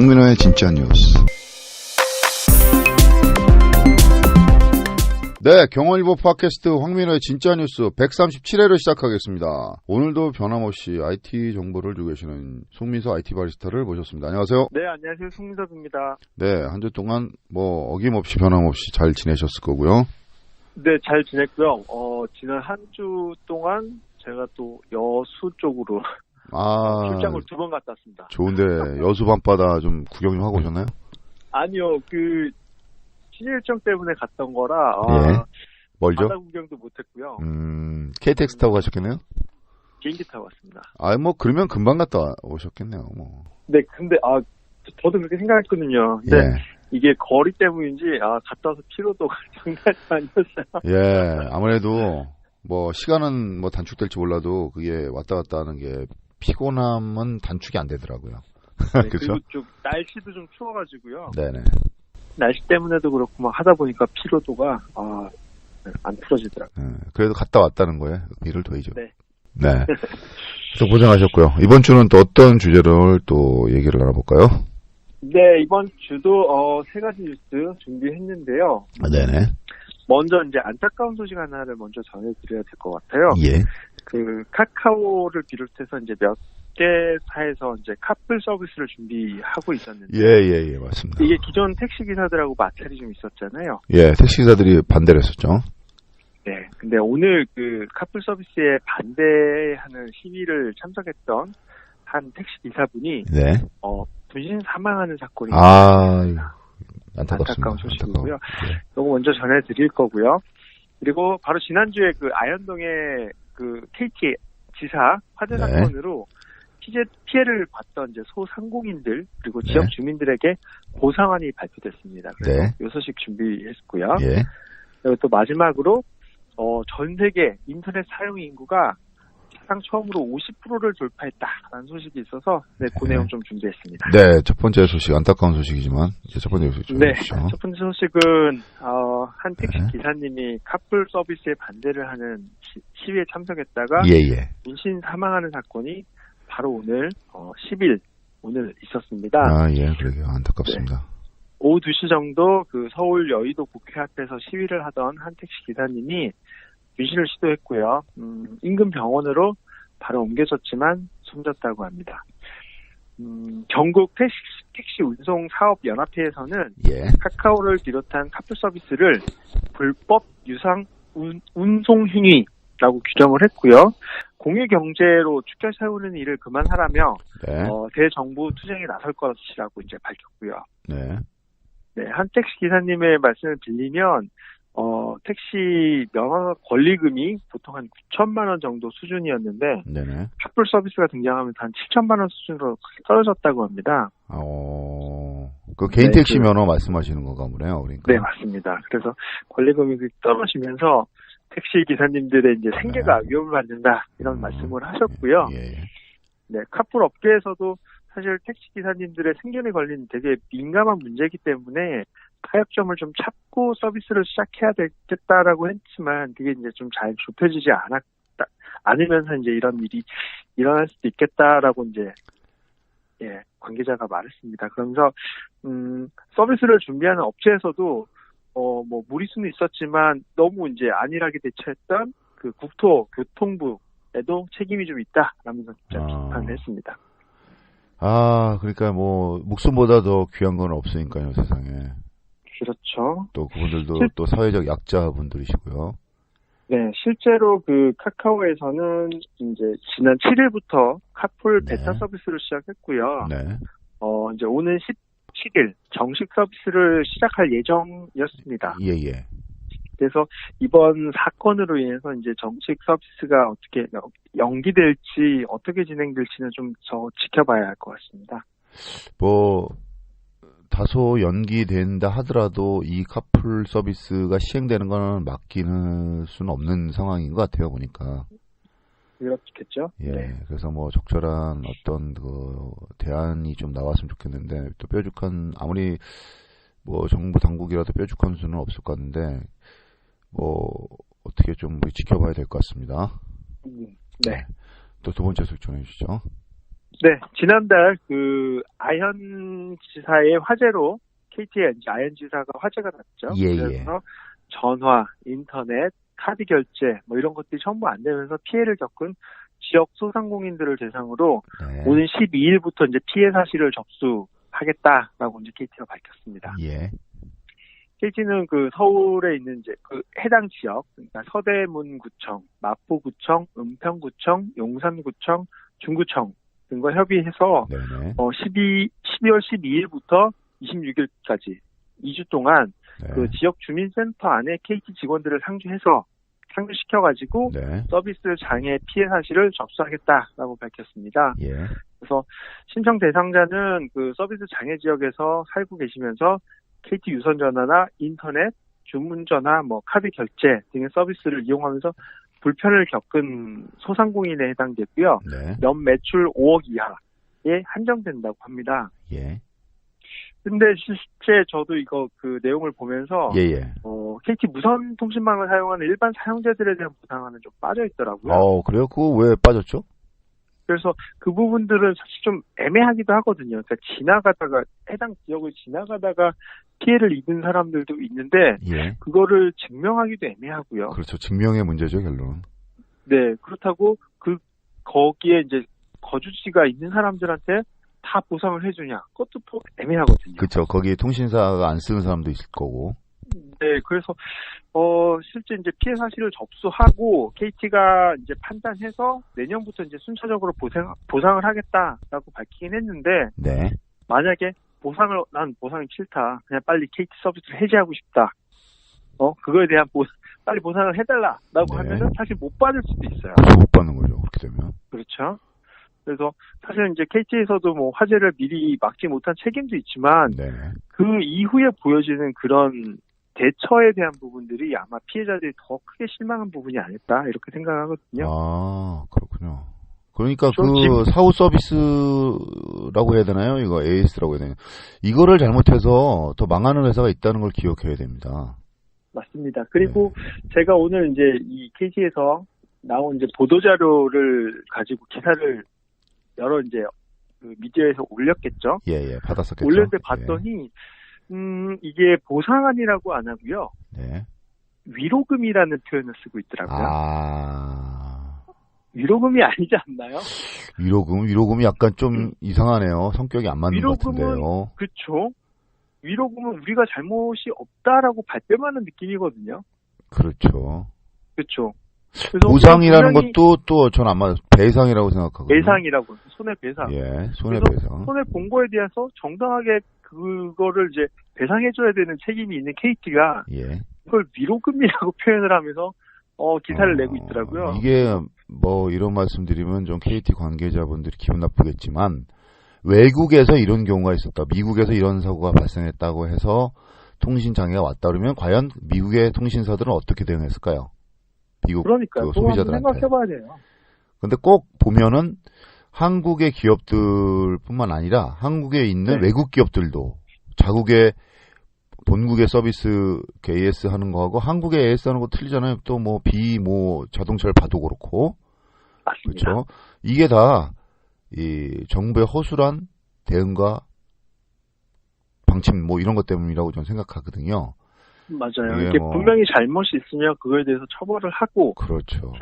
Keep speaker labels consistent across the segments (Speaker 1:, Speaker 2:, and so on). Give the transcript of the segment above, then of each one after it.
Speaker 1: 황민호의 진짜 뉴스. 네, 경원일보 팟캐스트 황민호의 진짜 뉴스 137회를 시작하겠습니다. 오늘도 변함없이 IT 정보를 주고 계시는 송민서 IT 바리스타를 모셨습니다. 안녕하세요.
Speaker 2: 네, 안녕하세요. 송민석입니다.
Speaker 1: 네, 한 주 동안 어김없이 변함없이 잘 지내셨을 거고요.
Speaker 2: 네, 잘 지냈고요. 지난 한 주 동안 제가 또 여수 쪽으로 출장을 2번 갔다 왔습니다.
Speaker 1: 좋은데 여수 밤바다 좀 구경 좀 하고 오셨나요?
Speaker 2: 아니요, 취재 일정 때문에 갔던 거라
Speaker 1: 예. 멀죠?
Speaker 2: 바다 구경도 못했고요.
Speaker 1: KTX 타고 가셨겠네요?
Speaker 2: 비행기 타고 왔습니다.
Speaker 1: 그러면 금방 갔다 오셨겠네요.
Speaker 2: 네, 근데 저도 그렇게 생각했거든요. 근데
Speaker 1: 예.
Speaker 2: 이게 거리 때문인지 갔다 와서 피로도가 장난이 아니었어요.
Speaker 1: 예, 아무래도 시간은 단축될지 몰라도 그게 왔다 갔다 하는 게 피곤함은 단축이 안 되더라고요.
Speaker 2: 네,
Speaker 1: 그렇죠?
Speaker 2: 그리고 좀 날씨도 좀 추워가지고요.
Speaker 1: 네네.
Speaker 2: 날씨 때문에도 그렇고 하다 보니까 피로도가 안 풀어지더라고요.
Speaker 1: 그래도 갔다 왔다는 거에 일을 둬야죠.
Speaker 2: 네.
Speaker 1: 네. 그래서 고생하셨고요. 이번 주는 또 어떤 주제를 또 얘기를 나눠볼까요?
Speaker 2: 네, 이번 주도 3가지 뉴스 준비했는데요.
Speaker 1: 네네.
Speaker 2: 먼저 이제 안타까운 소식 하나를 먼저 전해드려야 될 것 같아요.
Speaker 1: 예.
Speaker 2: 카카오를 비롯해서 이제 몇 개사에서 이제 카풀 서비스를 준비하고 있었는데.
Speaker 1: 예, 맞습니다.
Speaker 2: 이게 기존 택시 기사들하고 마찰이 좀 있었잖아요.
Speaker 1: 예, 택시기사들이 반대를 했었죠.
Speaker 2: 네, 근데 오늘 카풀 서비스에 반대하는 시위를 참석했던 한 택시 기사분이
Speaker 1: 네.
Speaker 2: 분신 사망하는 사건이
Speaker 1: 안타깝습니다.
Speaker 2: 안타까운 소식이고요.
Speaker 1: 네.
Speaker 2: 이거 먼저 전해드릴 거고요. 그리고 바로 지난주에 아현동의 KT 지사 화재
Speaker 1: 네.
Speaker 2: 사건으로 피해를 봤던 이제 소상공인들 그리고 지역
Speaker 1: 네. 주민들에게
Speaker 2: 보상안이 발표됐습니다. 그래서
Speaker 1: 네.
Speaker 2: 이 소식 준비했고요.
Speaker 1: 예.
Speaker 2: 그리고 또 마지막으로 전 세계 인터넷 사용 인구가 사상 처음으로 50%를 돌파했다라는 소식이 있어서 그 내용 좀 준비했습니다.
Speaker 1: 네, 첫 번째 소식 안타까운 소식이지만 이제 첫 번째 소식 좀 해주시죠.
Speaker 2: 첫 번째 소식은 한 택시
Speaker 1: 네.
Speaker 2: 기사님이 카풀 서비스에 반대를 하는 시위에 참석했다가
Speaker 1: 예.
Speaker 2: 인신 사망하는 사건이 바로 오늘 10일 오늘 있었습니다.
Speaker 1: 예, 그러게요. 안타깝습니다.
Speaker 2: 네. 오후 2시 정도 서울 여의도 국회 앞에서 시위를 하던 한 택시 기사님이 분신을 시도했고요. 인근 병원으로 바로 옮겨졌지만 숨졌다고 합니다. 전국 택시 운송 사업 연합회에서는
Speaker 1: 예.
Speaker 2: 카카오를 비롯한 카풀 서비스를 불법 유상 운송 행위라고 규정을 했고요. 공유 경제로 축결 세우는 일을 그만하라며
Speaker 1: 네.
Speaker 2: 대정부 투쟁에 나설 것이라고 이제 밝혔고요.
Speaker 1: 네.
Speaker 2: 네, 한 택시 기사님의 말씀을 빌리면 택시 면허 권리금이 보통 한 9천만 원 정도 수준이었는데
Speaker 1: 네네.
Speaker 2: 카풀 서비스가 등장하면서 한 7천만 원 수준으로 떨어졌다고 합니다.
Speaker 1: 개인 택시 면허 말씀하시는 건가 보네요, 그러니까.
Speaker 2: 네, 맞습니다. 그래서 권리금이 떨어지면서 택시 기사님들의 이제 생계가 위협을 받는다 이런 말씀을 하셨고요.
Speaker 1: 예.
Speaker 2: 네, 카풀 업계에서도 사실 택시 기사님들의 생존에 걸린 되게 민감한 문제이기 때문에 타협점을 좀 찾고 서비스를 시작해야 되겠다라고 했지만 그게 이제 좀 잘 좁혀지지 않으면서 이제 이런 일이 일어날 수도 있겠다라고 이제 관계자가 말했습니다. 그러면서 서비스를 준비하는 업체에서도 무리수는 있었지만 너무 이제 안일하게 대처했던 국토교통부에도 책임이 좀 있다라면서 비판을 했습니다.
Speaker 1: 그러니까 목숨보다 더 귀한 건 없으니까요, 세상에.
Speaker 2: 그렇죠.
Speaker 1: 또 그분들도 또 사회적 약자분들이시고요.
Speaker 2: 네, 실제로 카카오에서는 이제 지난 7일부터 카풀 베타 서비스를 시작했고요.
Speaker 1: 네.
Speaker 2: 이제 오는 17일 정식 서비스를 시작할 예정이었습니다.
Speaker 1: 예.
Speaker 2: 그래서 이번 사건으로 인해서 이제 정식 서비스가 어떻게 연기될지 어떻게 진행될지는 좀 더 지켜봐야 할 것 같습니다.
Speaker 1: 다소 연기된다 하더라도 이 카풀 서비스가 시행되는 거는 맡기는 수는 없는 상황인 것 같아요, 보니까.
Speaker 2: 그렇겠죠.
Speaker 1: 예.
Speaker 2: 네.
Speaker 1: 그래서 적절한 어떤 대안이 좀 나왔으면 좋겠는데, 또 뾰족한, 아무리 정부 당국이라도 뾰족한 수는 없을 것 같은데, 어떻게 좀 지켜봐야 될 것 같습니다.
Speaker 2: 네.
Speaker 1: 또 두 번째 소식 전해주시죠.
Speaker 2: 네, 지난달 아현 지사의 화재로 KT의 아현 지사가 화재가 났죠.
Speaker 1: 예,
Speaker 2: 그래서 전화, 인터넷, 카드 결제 뭐 이런 것들이 전부 안 되면서 피해를 겪은 지역 소상공인들을 대상으로
Speaker 1: 네.
Speaker 2: 오는 12일부터 이제 피해 사실을 접수하겠다라고 이제 KT가 밝혔습니다.
Speaker 1: 예.
Speaker 2: KT는 서울에 있는 이제 해당 지역, 그러니까 서대문구청, 마포구청, 은평구청, 용산구청, 중구청 등과 협의해서
Speaker 1: 네네.
Speaker 2: 12월 12일부터 26일까지 2주 동안
Speaker 1: 네.
Speaker 2: 지역 주민센터 안에 KT 직원들을 상주시켜가지고
Speaker 1: 네.
Speaker 2: 서비스 장애 피해 사실을 접수하겠다라고 밝혔습니다.
Speaker 1: 예.
Speaker 2: 그래서 신청 대상자는 서비스 장애 지역에서 살고 계시면서 KT 유선 전화나 인터넷, 주문 전화, 카드 결제 등의 서비스를 이용하면서 불편을 겪은 소상공인에 해당되고요.
Speaker 1: 네.
Speaker 2: 연 매출 5억 이하에 한정된다고 합니다.
Speaker 1: 예.
Speaker 2: 근데 실제 저도 이거 내용을 보면서
Speaker 1: 예.
Speaker 2: KT 무선 통신망을 사용하는 일반 사용자들에 대한 보상안은 좀 빠져 있더라고요.
Speaker 1: 그래요? 그거 왜 빠졌죠?
Speaker 2: 그래서 그 부분들은 사실 좀 애매하기도 하거든요. 그러니까 해당 지역을 지나가다가 피해를 입은 사람들도 있는데,
Speaker 1: 예.
Speaker 2: 그거를 증명하기도 애매하고요.
Speaker 1: 그렇죠. 증명의 문제죠, 결론.
Speaker 2: 네, 그렇다고 거기에 이제 거주지가 있는 사람들한테 다 보상을 해주냐? 그것도 또 애매하거든요.
Speaker 1: 그렇죠. 거기 통신사가 안 쓰는 사람도 있을 거고.
Speaker 2: 네, 그래서 실제 이제 피해 사실을 접수하고 KT가 이제 판단해서 내년부터 이제 순차적으로 보상을 하겠다라고 밝히긴 했는데,
Speaker 1: 네.
Speaker 2: 만약에 난 보상이 싫다, 그냥 빨리 KT 서비스를 해지하고 싶다, 그거에 대한 빨리 보상을 해달라라고
Speaker 1: 네.
Speaker 2: 하면은 사실 못 받을 수도 있어요.
Speaker 1: 그렇죠. 못 받는 거죠. 그렇게 되면.
Speaker 2: 그렇죠. 그래서 사실 이제 KT에서도 화재를 미리 막지 못한 책임도 있지만,
Speaker 1: 네.
Speaker 2: 그 이후에 보여지는 그런 대처에 대한 부분들이 아마 피해자들이 더 크게 실망한 부분이 아닐까 이렇게 생각하거든요.
Speaker 1: 아, 그렇군요. 그러니까
Speaker 2: 좀
Speaker 1: 사후 서비스라고 해야 되나요? 이거 AS라고 해야 되나요? 이거를 잘못해서 더 망하는 회사가 있다는 걸 기억해야 됩니다.
Speaker 2: 맞습니다. 그리고 제가 오늘 이제 이 KT에서 나온 이제 보도자료를 가지고 기사를 여러 이제 미디어에서 올렸겠죠.
Speaker 1: 예, 받았었겠죠.
Speaker 2: 올렸는데 봤더니 이게 보상안이라고 안 하고요.
Speaker 1: 네.
Speaker 2: 위로금이라는 표현을 쓰고 있더라고요. 위로금이 아니지 않나요?
Speaker 1: 위로금이 약간 좀 이상하네요. 성격이 안 맞는 것 같은데요.
Speaker 2: 그렇죠. 위로금은 우리가 잘못이 없다라고 발뺌하는 느낌이거든요.
Speaker 1: 그렇죠.
Speaker 2: 그렇죠.
Speaker 1: 보상이라는 것도 또 전 안 맞아요. 배상이라고 생각하거든요.
Speaker 2: 배상이라고, 손해배상.
Speaker 1: 예, 손해배상.
Speaker 2: 손해본 거에 대해서 정당하게 그거를 이제 배상해줘야 되는 책임이 있는 KT가
Speaker 1: 예.
Speaker 2: 그걸 위로금이라고 표현을 하면서 기사를 내고 있더라고요.
Speaker 1: 이게 이런 말씀드리면 좀 KT 관계자분들이 기분 나쁘겠지만 외국에서 이런 경우가 있었다. 미국에서 이런 사고가 발생했다고 해서 통신 장애가 왔다 그러면 과연 미국의 통신사들은 어떻게 대응했을까요? 미국
Speaker 2: 그러니까요.
Speaker 1: 소비자들한테.
Speaker 2: 생각해봐야 돼요.
Speaker 1: 근데 꼭 보면은 한국의 기업들뿐만 아니라 한국에 있는 외국 기업들도 자국의 본국의 서비스 AS 하는 거하고 한국의 AS 하는 거 틀리잖아요. 또 자동차를 봐도 그렇고.
Speaker 2: 맞습니다.
Speaker 1: 그렇죠. 이게 다 이 정부의 허술한 대응과 방침 이런 것 때문이라고 저는 생각하거든요.
Speaker 2: 맞아요. 이게 분명히 잘못이 있으면 그거에 대해서 처벌을 하고,
Speaker 1: 그렇죠.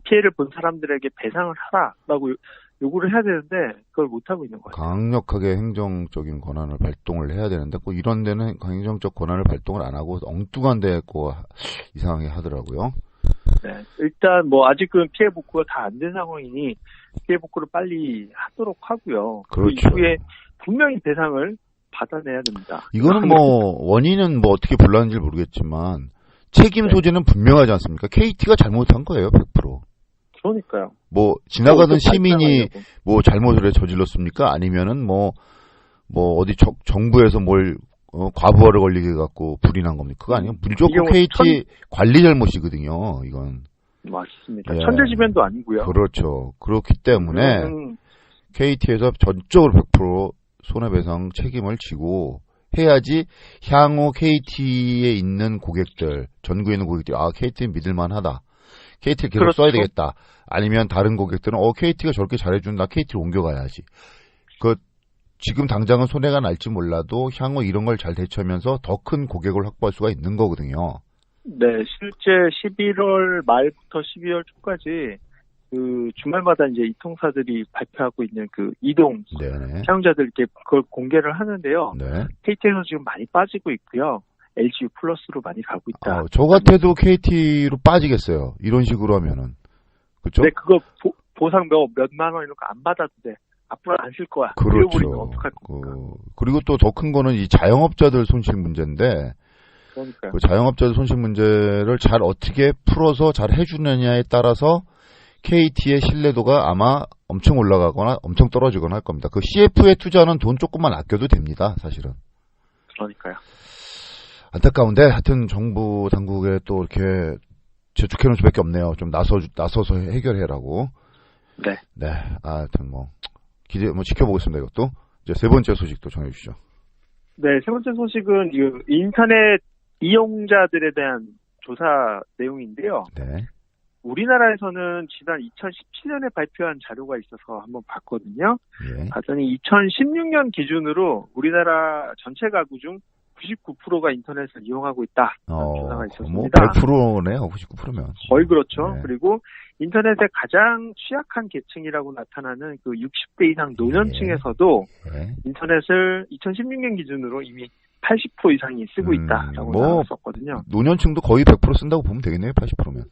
Speaker 2: 피해를 본 사람들에게 배상을 하라라고 요구를 해야 되는데 그걸 못 하고 있는 거예요.
Speaker 1: 강력하게 행정적인 권한을 발동을 해야 되는데 이런 데는 행정적 권한을 발동을 안 하고 엉뚱한 데 이상하게 하더라고요.
Speaker 2: 네, 일단 아직은 피해 복구가 다 안 된 상황이니 피해 복구를 빨리 하도록 하고요.
Speaker 1: 그렇죠.
Speaker 2: 그 이후에 분명히 배상을 받아내야 됩니다.
Speaker 1: 이거는 원인은 어떻게 불났는지 모르겠지만 책임 소재는 분명하지 않습니까? KT가 잘못한 거예요, 100%.
Speaker 2: 그러니까요.
Speaker 1: 지나가던 시민이 잘못을 저질렀습니까? 아니면은 어디 정부에서 과부하를 걸리게 해갖고 불이 난 겁니까? 그거 아니에요. 무조건 KT 관리 잘못이거든요, 이건.
Speaker 2: 맞습니다. 천재지변도 아니고요.
Speaker 1: 그렇죠. 그렇기 때문에 KT에서 전적으로 100% 손해배상 책임을 지고 해야지 향후 KT에 있는 고객들, 전국에 있는 고객들이 KT는 믿을만하다. KT를 계속
Speaker 2: 그렇죠.
Speaker 1: 써야 되겠다. 아니면 다른 고객들은 KT가 저렇게 잘해준다. KT를 옮겨가야지. 지금 당장은 손해가 날지 몰라도 향후 이런 걸 잘 대처하면서 더 큰 고객을 확보할 수가 있는 거거든요.
Speaker 2: 네, 실제 11월 말부터 12월 초까지 주말마다 이제 이 통사들이 발표하고 있는 이동
Speaker 1: 네네.
Speaker 2: 사용자들께 그걸 공개를 하는데요.
Speaker 1: 네.
Speaker 2: KT에서 지금 많이 빠지고 있고요. LG U 플러스로 많이 가고 있다.
Speaker 1: 저 같아도 KT로 빠지겠어요. 이런 식으로 하면은. 그렇죠?
Speaker 2: 네, 그거 보상 몇만 원 이런 거 안 받아도 돼. 앞으로 안 쓸 거야.
Speaker 1: 그렇죠. 그리고 또 더 큰 거는 이 자영업자들 손실 문제인데,
Speaker 2: 그러니까요.
Speaker 1: 그 자영업자들 손실 문제를 잘 어떻게 풀어서 잘 해주느냐에 따라서 KT의 신뢰도가 아마 엄청 올라가거나 엄청 떨어지거나 할 겁니다. 그 CF에 투자는 돈 조금만 아껴도 됩니다, 사실은.
Speaker 2: 그러니까요.
Speaker 1: 안타까운데, 하여튼 정부 당국에 또 이렇게 재촉해놓을 수밖에 없네요. 좀 나서서 해결해라고.
Speaker 2: 네.
Speaker 1: 네. 하여튼 지켜보겠습니다, 이것도. 이제 세 번째 소식도 전해주시죠.
Speaker 2: 네, 세 번째 소식은 인터넷 이용자들에 대한 조사 내용인데요.
Speaker 1: 네.
Speaker 2: 우리나라에서는 지난 2017년에 발표한 자료가 있어서 한번 봤거든요.
Speaker 1: 예.
Speaker 2: 봤더니 2016년 기준으로 우리나라 전체 가구 중 99%가 인터넷을 이용하고 있다. 조사가 있었습니다.
Speaker 1: 100%네요, 99%면.
Speaker 2: 거의 그렇죠.
Speaker 1: 네.
Speaker 2: 그리고 인터넷에 가장 취약한 계층이라고 나타나는 60대 이상 노년층에서도 인터넷을 2016년 기준으로 이미 80% 이상이 쓰고 있다라고 나왔었거든요.
Speaker 1: 노년층도 거의 100% 쓴다고 보면 되겠네요, 80%면.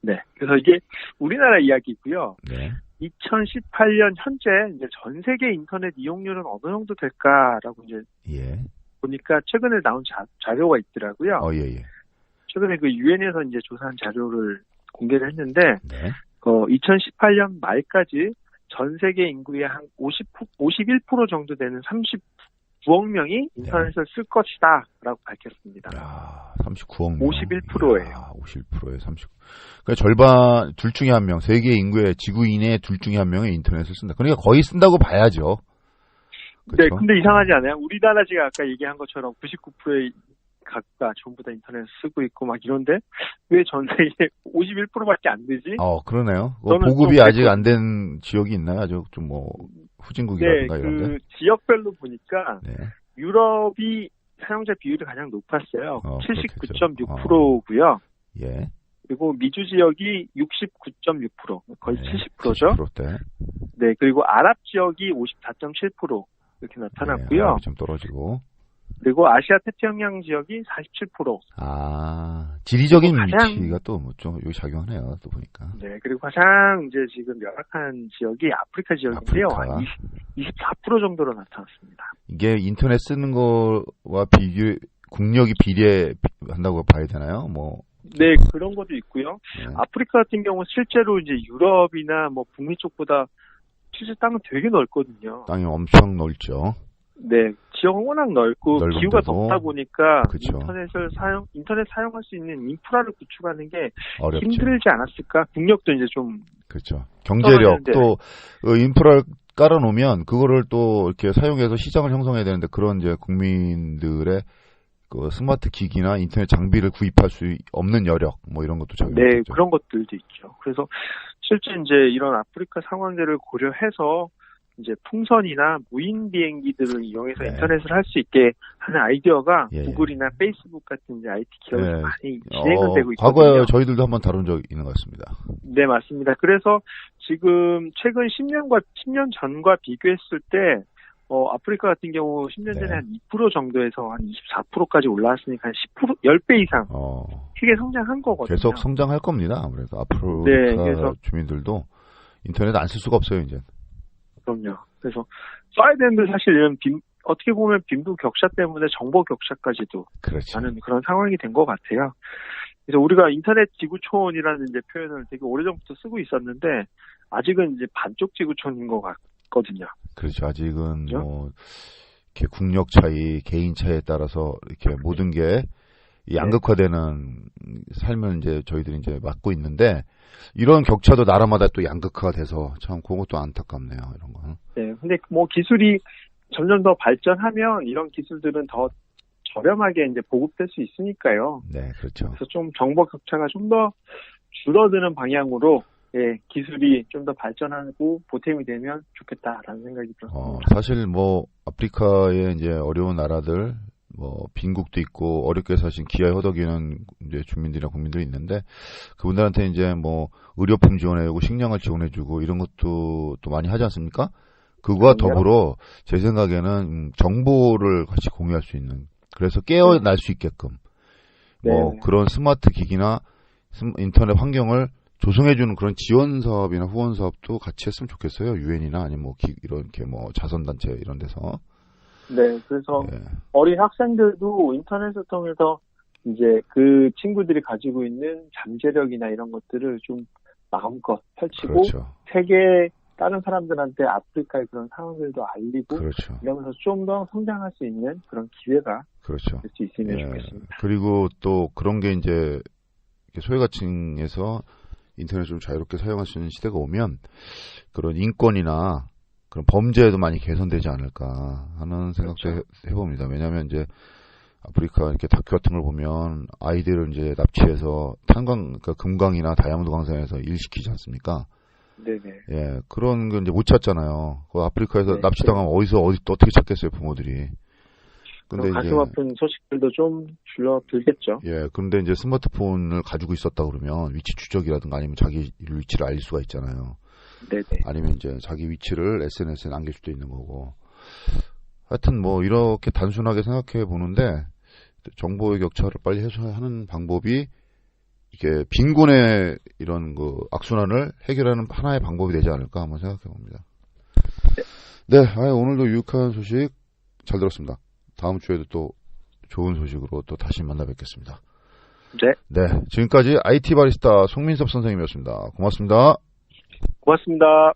Speaker 2: 네. 그래서 이게 우리나라 이야기고요.
Speaker 1: 네.
Speaker 2: 2018년 현재 이제 전 세계 인터넷 이용률은 어느 정도 될까라고 이제 보니까 최근에 나온 자료가 있더라고요.
Speaker 1: 예.
Speaker 2: 최근에 유엔에서 이제 조사한 자료를 공개를 했는데,
Speaker 1: 네.
Speaker 2: 2018년 말까지 전 세계 인구의 한 51% 정도 되는 39억 명이 인터넷을 쓸 것이다 라고 밝혔습니다.
Speaker 1: 39억 명.
Speaker 2: 51%예요.
Speaker 1: 51%에 39. 그러니까 절반, 둘 중에 한 명, 세계 인구의 지구인의 둘 중에 한 명이 인터넷을 쓴다. 그러니까 거의 쓴다고 봐야죠. 그렇죠?
Speaker 2: 네, 근데 이상하지 않아요? 우리나라 제가 아까 얘기한 것처럼 99%의 각각 전부 다 인터넷 쓰고 있고 막 이런데 왜 전 세계 51%밖에 안 되지?
Speaker 1: 그러네요. 보급이 아직 안 된 지역이 있나요? 아주 좀 후진국이라든가
Speaker 2: 네,
Speaker 1: 이런데.
Speaker 2: 지역별로 보니까
Speaker 1: 네.
Speaker 2: 유럽이 사용자 비율이 가장 높았어요. 79.6%고요.
Speaker 1: 예.
Speaker 2: 그리고 미주 지역이 69.6%, 거의 70%죠.
Speaker 1: 70%대.
Speaker 2: 네, 그리고 아랍 지역이 54.7% 이렇게 나타났고요.
Speaker 1: 좀 떨어지고.
Speaker 2: 그리고 아시아 태평양 지역이 47%.
Speaker 1: 지리적인 위치가 또 좀 여기 작용하네요. 또 보니까.
Speaker 2: 네, 그리고 가장 이제 지금 열악한 지역이 아프리카 지역인데요. 24% 정도로 나타났습니다.
Speaker 1: 이게 인터넷 쓰는 거와 국력이 비례한다고 봐야 되나요?
Speaker 2: 네, 그런 것도 있고요. 네. 아프리카 같은 경우 실제로 이제 유럽이나 북미 쪽보다 실제 땅은 되게 넓거든요.
Speaker 1: 땅이 엄청 넓죠.
Speaker 2: 네, 지역은 워낙 넓고 기후가 덥다 보니까
Speaker 1: 그쵸.
Speaker 2: 인터넷 사용할 수 있는 인프라를 구축하는 게
Speaker 1: 어렵죠.
Speaker 2: 힘들지 않았을까? 국력도 이제 좀
Speaker 1: 그렇죠. 경제력 또 인프라를 깔아놓으면 그거를 또 이렇게 사용해서 시장을 형성해야 되는데 그런 이제 국민들의 스마트 기기나 인터넷 장비를 구입할 수 없는 여력 이런 것도 작용하죠.
Speaker 2: 네, 그런 것들도 있죠. 그래서 실제 이제 이런 아프리카 상황들을 고려해서 이제 풍선이나 무인 비행기들을 이용해서 인터넷을 할 수 있게 하는 아이디어가 구글이나 페이스북 같은 이제 IT 기업에서 많이 진행은 되고 있거든요.
Speaker 1: 과거에 저희들도 한번 다룬 적이 있는 것 같습니다. 네,
Speaker 2: 맞습니다. 그래서 지금 최근 10년 전과 비교했을 때 아프리카 같은 경우 10년 전에 한 2% 정도에서 한 24%까지 올라왔으니까 한 10배 이상 크게 성장한 거거든요.
Speaker 1: 계속 성장할 겁니다. 아무래도 아프리카 주민들도 인터넷 안 쓸 수가 없어요, 이제.
Speaker 2: 그럼요. 그래서 써야 되는데 사실 이런 어떻게 보면 빈부 격차 때문에 정보 격차까지도 나는 그런 상황이 된 것 같아요. 그래서 우리가 인터넷 지구촌이라는 이제 표현을 되게 오래전부터 쓰고 있었는데 아직은 이제 반쪽 지구촌인 것 같거든요.
Speaker 1: 그렇죠. 아직은 이렇게 국력 차이, 개인 차이에 따라서 이렇게 모든 게 양극화되는 삶을 이제 저희들이 이제 맡고 있는데 이런 격차도 나라마다 또 양극화가 돼서 참 그것도 안타깝네요. 이런 거.
Speaker 2: 네, 근데 기술이 점점 더 발전하면 이런 기술들은 더 저렴하게 이제 보급될 수 있으니까요.
Speaker 1: 네, 그렇죠.
Speaker 2: 그래서 좀 정보 격차가 좀 더 줄어드는 방향으로 기술이 좀 더 발전하고 보탬이 되면 좋겠다라는 생각이 들었습니다.
Speaker 1: 사실 뭐 아프리카의 이제 어려운 나라들, 뭐 빈국도 있고 어렵게 사신 기아에 허덕이는 이제 주민들이나 국민들이 있는데 그분들한테 이제 뭐 의료품 지원해주고 식량을 지원해주고 이런 것도 또 많이 하지 않습니까? 그거와 더불어 제 생각에는 정보를 같이 공유할 수 있는, 그래서 깨어날 수 있게끔 뭐 그런 스마트 기기나 인터넷 환경을 조성해주는 그런 지원 사업이나 후원 사업도 같이 했으면 좋겠어요. 유엔이나 아니면 뭐 이렇게 뭐 자선단체 이런 데서.
Speaker 2: 네, 그래서 어린 학생들도 인터넷을 통해서 이제 그 친구들이 가지고 있는 잠재력이나 이런 것들을 좀 마음껏 펼치고,
Speaker 1: 그렇죠.
Speaker 2: 세계 다른 사람들한테 아프리카의 그런 상황들도 알리고,
Speaker 1: 그렇죠.
Speaker 2: 이러면서 좀 더 성장할 수 있는 그런 기회가
Speaker 1: 그렇죠.
Speaker 2: 될 수 있으면 좋겠습니다.
Speaker 1: 그리고 또 그런 게 이제 소외계층에서 인터넷을 좀 자유롭게 사용할 수 있는 시대가 오면 그런 인권이나 그런 범죄에도 많이 개선되지 않을까 하는 생각도 해봅니다. 왜냐하면 이제 아프리카 이렇게 다큐 같은 걸 보면 아이들을 이제 납치해서 그러니까 금강이나 다이아몬드 광산에서 일시키지 않습니까?
Speaker 2: 네네.
Speaker 1: 그런 거 이제 못 찾잖아요. 그 아프리카에서 납치당하면 어떻게 찾겠어요, 부모들이.
Speaker 2: 근데 가슴 아픈 소식들도 좀 줄어들겠죠.
Speaker 1: 근데 이제 스마트폰을 가지고 있었다 그러면 위치 추적이라든가 아니면 자기 위치를 알릴 수가 있잖아요.
Speaker 2: 네네.
Speaker 1: 아니면 이제 자기 위치를 SNS에 남길 수도 있는 거고. 하여튼 뭐 이렇게 단순하게 생각해 보는데 정보의 격차를 빨리 해소하는 방법이 이게 빈곤의 이런 그 악순환을 해결하는 하나의 방법이 되지 않을까 한번 생각해 봅니다. 네, 오늘도 유익한 소식 잘 들었습니다. 다음 주에도 또 좋은 소식으로 또 다시 만나 뵙겠습니다. 네, 지금까지 IT 바리스타 송민섭 선생님이었습니다. 고맙습니다.
Speaker 2: 고맙습니다.